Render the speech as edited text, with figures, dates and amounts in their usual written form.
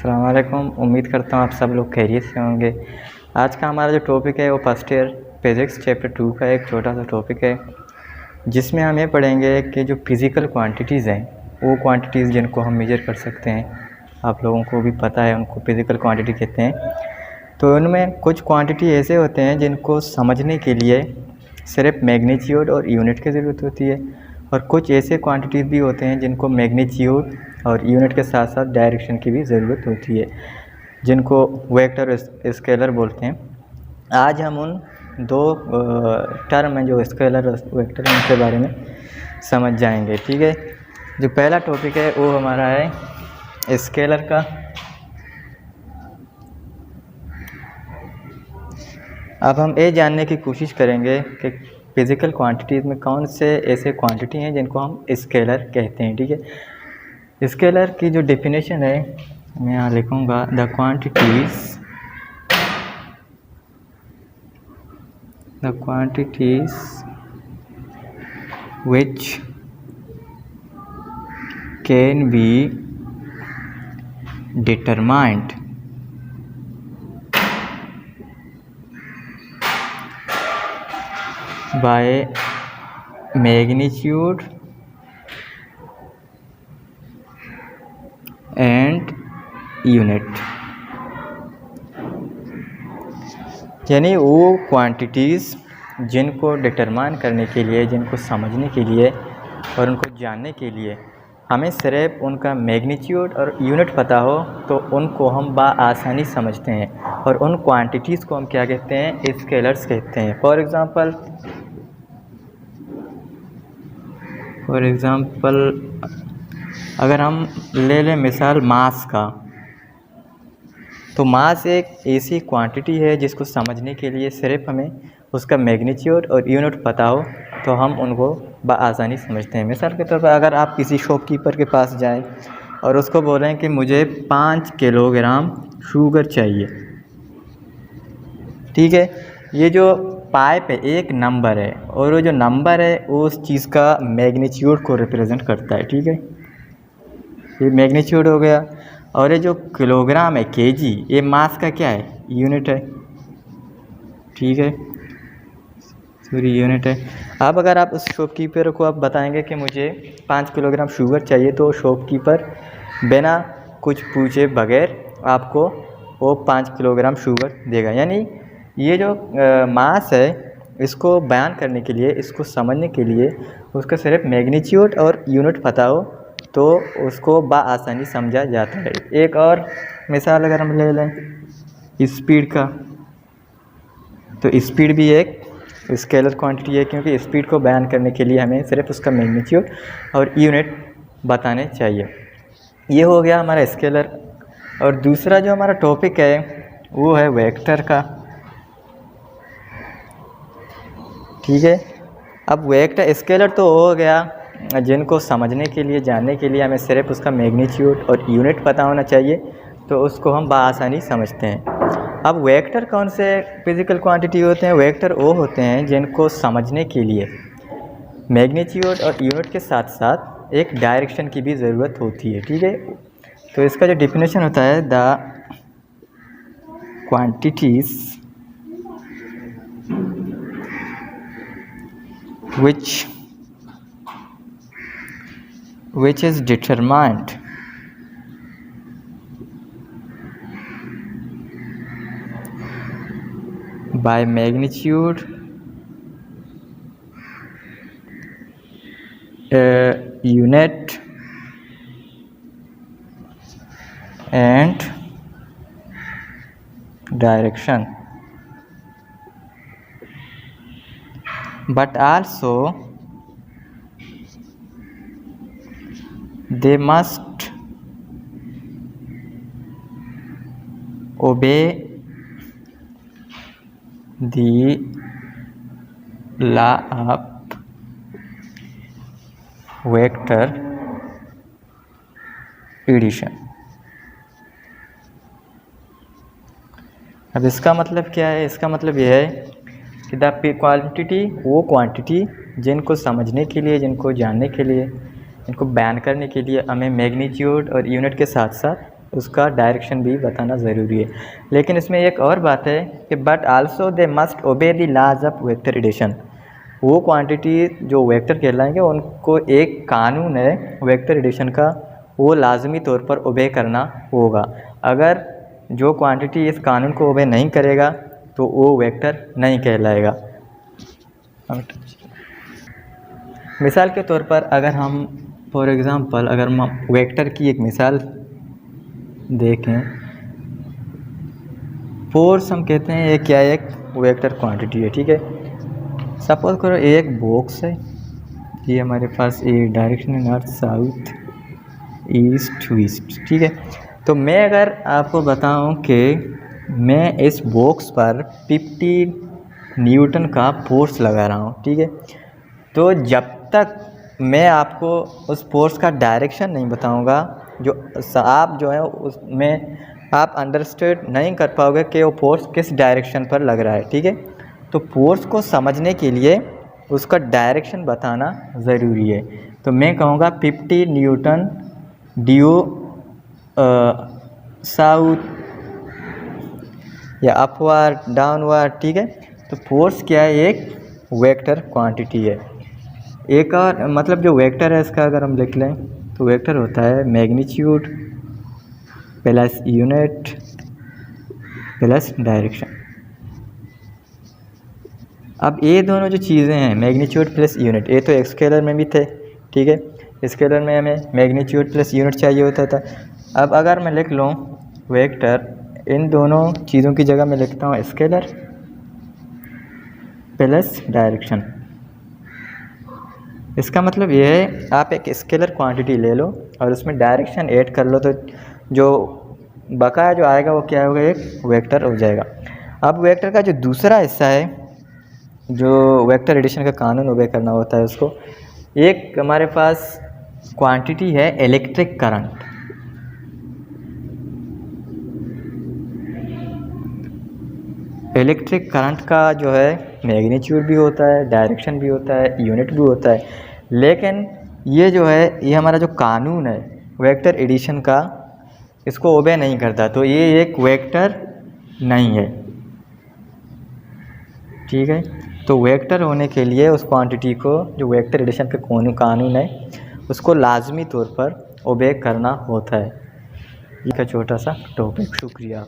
अस्सलाम वालेकुम। उम्मीद करता हूँ आप सब लोग खैरियत से होंगे। आज का हमारा जो टॉपिक है वो फर्स्ट ईयर फिज़िक्स चैप्टर 2 का एक छोटा सा टॉपिक है, जिसमें हम ये पढ़ेंगे कि जो फिज़िकल क्वांटिटीज़ हैं वो क्वांटिटीज़ जिनको हम मेजर कर सकते हैं, आप लोगों को भी पता है उनको फिज़िकल क्वांटिटी कहते हैं। तो उनमें कुछ क्वांटिटी ऐसे होते हैं जिनको समझने के लिए सिर्फ मैग्नीट्यूड और यूनिट की ज़रूरत होती है, और कुछ ऐसे क्वांटिटीज़ भी होते हैं जिनको मैग्नीट्यूड और यूनिट के साथ साथ डायरेक्शन की भी ज़रूरत होती है, जिनको वेक्टर और स्केलर बोलते हैं। आज हम उन दो टर्म हैं जो स्केलर और वेक्टर हैं उनके बारे में समझ जाएंगे। ठीक है, जो पहला टॉपिक है वो हमारा है स्केलर का। अब हम ये जानने की कोशिश करेंगे कि फिज़िकल क्वांटिटीज़ में कौन से ऐसे क्वांटिटी हैं जिनको हम स्केलर कहते हैं। ठीक है, स्केलर की जो डेफिनेशन है मैं यहाँ लिखूँगा, the quantities which can be determined by magnitude and unit, यानी वो क्वांटिटीज़ जिनको डिटरमाइन करने के लिए, जिनको समझने के लिए और उनको जानने के लिए हमें सिर्फ उनका मैग्नीट्यूड और यूनिट पता हो तो उनको हम आसानी समझते हैं, और उन क्वांटिटीज़ को हम क्या कहते हैं, स्केलर्स कहते हैं। फॉर एग्ज़ाम्पल अगर हम ले लें मिसाल मास का, तो मास एक ऐसी क्वांटिटी है जिसको समझने के लिए सिर्फ हमें उसका मैग्नीट्यूड और यूनिट पता हो तो हम उनको आसानी समझते हैं। मिसाल के तौर पर अगर आप किसी शॉपकीपर के पास जाएं और उसको बोलें कि मुझे 5 किलोग्राम शुगर चाहिए, ठीक है, ये जो पाइप है एक नंबर है, और वो जो नंबर है वो उस चीज़ का मैग्नीट्यूड को रिप्रेजेंट करता है। ठीक है, ये मैग्नीट्यूड हो गया, और ये जो किलोग्राम है केजी, ये मास का क्या है, यूनिट है। ठीक है, यूनिट है। अब अगर आप उस शॉपकीपर को आप बताएंगे कि मुझे 5 किलोग्राम शुगर चाहिए, तो शॉपकीपर बिना कुछ पूछे बगैर आपको वो 5 किलोग्राम शुगर देगा। यानी ये जो मास है इसको बयान करने के लिए, इसको समझने के लिए उसका सिर्फ मैग्नीट्यूड और यूनिट पता हो तो उसको आसानी समझा जाता है। एक और मिसाल अगर हम ले लें स्पीड का, तो स्पीड भी एक स्केलर क्वांटिटी है, क्योंकि स्पीड को बयान करने के लिए हमें सिर्फ उसका मैग्नीट्यूड और यूनिट बताने चाहिए। ये हो गया हमारा स्केलर। और दूसरा जो हमारा टॉपिक है वो है वेक्टर का। ठीक है, अब वेक्टर स्केलर तो हो गया जिनको समझने के लिए, जानने के लिए हमें सिर्फ उसका मैग्नीट्यूड और यूनिट पता होना चाहिए तो उसको हम आसानी समझते हैं। अब वेक्टर कौन से फिज़िकल क्वांटिटी होते हैं? वेक्टर वो होते हैं जिनको समझने के लिए मैग्नीट्यूड और यूनिट के साथ साथ एक डायरेक्शन की भी ज़रूरत होती है। ठीक है, तो इसका जो डेफिनेशन होता है, the quantities which is determined by magnitude, unit and direction, but also they must obey the law of vector addition. अब इसका मतलब क्या है? इसका मतलब यह है कि द क्वांटिटी, वो क्वांटिटी जिनको समझने के लिए, जिनको जानने के लिए, इनको बयान करने के लिए हमें मैग्नीट्यूड और यूनिट के साथ साथ उसका डायरेक्शन भी बताना ज़रूरी है। लेकिन इसमें एक और बात है कि but also they must obey the laws of vector addition. वो क्वांटिटी जो वेक्टर कहलाएंगे उनको एक कानून है वेक्टर एडिशन का, वो लाजमी तौर पर ओबे करना होगा। अगर जो क्वांटिटी इस कानून को ओबे नहीं करेगा तो वो वेक्टर नहीं कहलाएगा। मिसाल के तौर पर अगर हम फॉर एग्ज़ाम्पल अगर हम वेक्टर की एक मिसाल देखें, फोर्स हम कहते हैं ये क्या है, एक वेक्टर क्वांटिटी है, ठीक है। सपोज करो एक बॉक्स है, ये हमारे पास ये डायरेक्शन है नॉर्थ साउथ ईस्ट वेस्ट, ठीक है। तो मैं अगर आपको बताऊं कि मैं इस बॉक्स पर 50 न्यूटन का फोर्स लगा रहा हूं, ठीक है, तो जब तक मैं आपको उस फोर्स का डायरेक्शन नहीं बताऊंगा, जो आप जो है उसमें आप अंडरस्टैंड नहीं कर पाओगे कि वो फोर्स किस डायरेक्शन पर लग रहा है, ठीक है। तो फोर्स को समझने के लिए उसका डायरेक्शन बताना ज़रूरी है। तो मैं कहूँगा 50 न्यूटन ड्यू साउथ या अपवर्ड डाउनवर्ड, ठीक है। तो फोर्स क्या है, एक वेक्टर क्वांटिटी है। एक और मतलब जो वेक्टर है इसका अगर हम लिख लें तो वेक्टर होता है magnitude plus unit plus direction. अब ये दोनों जो चीज़ें हैं मैग्नीट्यूड प्लस यूनिट, ये तो स्केलर में भी थे, ठीक है। स्केलर में हमें मैग्नीट्यूड प्लस यूनिट चाहिए होता था। अब अगर मैं लिख लूँ वेक्टर, इन दोनों चीज़ों की जगह मैं लिखता हूँ स्केलर प्लस डायरेक्शन। इसका मतलब ये है आप एक स्केलर क्वांटिटी ले लो और उसमें डायरेक्शन ऐड कर लो, तो जो बकाया जो आएगा वो क्या होगा, एक वेक्टर हो जाएगा। अब वेक्टर का जो दूसरा हिस्सा है, जो वेक्टर एडिशन का कानून ओबे करना होता है उसको, एक हमारे पास क्वांटिटी है इलेक्ट्रिक करंट। इलेक्ट्रिक करंट का जो है मैग्नीट्यूड भी होता है, डायरेक्शन भी होता है, यूनिट भी होता है, लेकिन ये जो है ये हमारा जो कानून है वेक्टर एडिशन का, इसको ओबे नहीं करता, तो ये एक वेक्टर नहीं है, ठीक है। तो वेक्टर होने के लिए उस क्वांटिटी को जो वेक्टर एडिशन का कानून है उसको लाजमी तौर पर ओबे करना होता है। ये का छोटा सा टॉपिक। शुक्रिया आप।